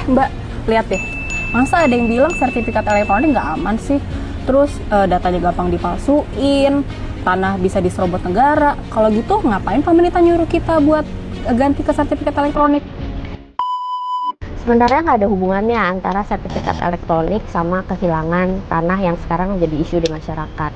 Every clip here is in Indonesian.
Mbak, lihat deh. Masa ada yang bilang sertifikat elektronik nggak aman sih? Terus datanya gampang dipalsuin, tanah bisa diserobot negara. Kalau gitu ngapain pemerintah nyuruh kita buat ganti ke sertifikat elektronik? Sebenarnya nggak ada hubungannya antara sertifikat elektronik sama kehilangan tanah yang sekarang menjadi isu di masyarakat.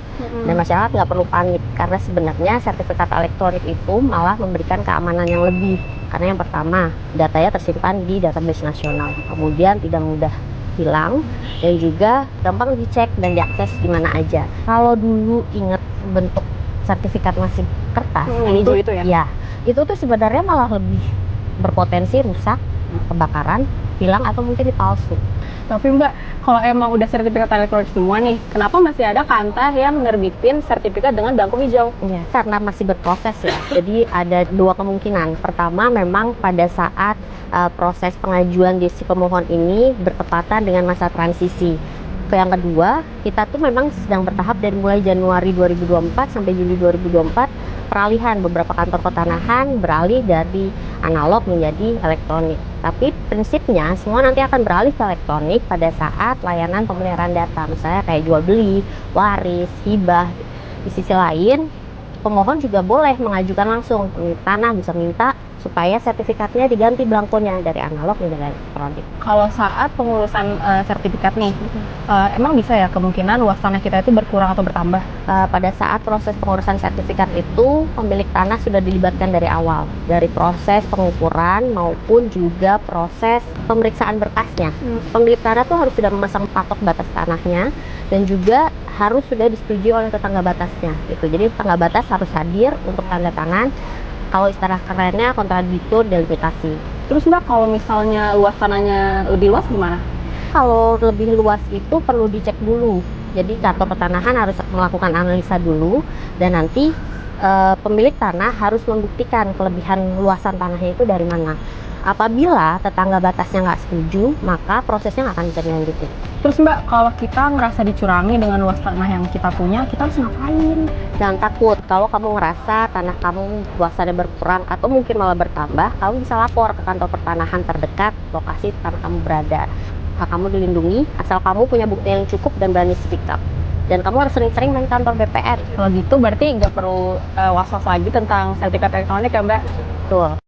Dan masyarakat nggak perlu panik, karena sebenarnya sertifikat elektronik itu malah memberikan keamanan yang lebih. Karena yang pertama, datanya tersimpan di database nasional, kemudian tidak mudah hilang, dan juga gampang dicek dan diakses di mana aja. Kalau dulu ingat bentuk sertifikat masih kertas, itu ya? Ya, itu tuh sebenarnya malah lebih berpotensi rusak, kebakaran, hilang, atau mungkin dipalsu. Tapi Mbak, kalau emang udah sertifikat elektronik semua nih, kenapa masih ada Kantor yang nerbitin sertifikat dengan belangko hijau? Ya, karena masih berproses ya. Jadi ada dua kemungkinan. Pertama, memang pada saat proses pengajuan di si pemohon ini bertepatan dengan masa transisi. Yang kedua, kita tuh memang sedang bertahap dari mulai Januari 2024 sampai Juli 2024, peralihan beberapa kantor petanahan beralih dari analog menjadi elektronik. Tapi prinsipnya semua nanti akan beralih ke elektronik pada saat layanan pemeliharaan data, misalnya kayak jual beli, waris, hibah. Di sisi lain, pemohon juga boleh mengajukan langsung, pemilik tanah bisa minta supaya sertifikatnya diganti belangkonya dari analog menjadi elektronik. Kalau saat pengurusan sertifikat nih, emang bisa ya kemungkinan luas tanah kita itu berkurang atau bertambah? Pada saat proses pengurusan sertifikat itu, pemilik tanah sudah dilibatkan dari awal, dari proses pengukuran maupun juga proses pemeriksaan berkasnya. Pemilik tanah tuh harus sudah memasang patok batas tanahnya dan juga harus sudah disetujui oleh tetangga batasnya gitu. Jadi tetangga batas harus hadir untuk tanda tangan. Kalau istilah kerennya kontradiktur delimitasi. Terus Mbak, kalau misalnya luas tanahnya lebih luas gimana? Kalau lebih luas itu perlu dicek dulu. Jadi kantor pertanahan harus melakukan analisa dulu, dan nanti pemilik tanah harus membuktikan kelebihan luasan tanahnya itu dari mana. Apabila tetangga batasnya nggak setuju, maka prosesnya nggak akan bisa dilanjutin. Terus Mbak, kalau kita ngerasa dicurangi dengan luas tanah yang kita punya, kita harus ngapain? Jangan takut, kalau kamu ngerasa tanah kamu luasannya berkurang atau mungkin malah bertambah, kamu bisa lapor ke kantor pertanahan terdekat lokasi tanah kamu berada. Hak kamu dilindungi asal kamu punya bukti yang cukup dan berani speak up. Dan kamu harus sering-sering main kantor BPN. Kalau gitu berarti nggak perlu was-was lagi tentang sertifikat elektronik ya Mbak? Betul.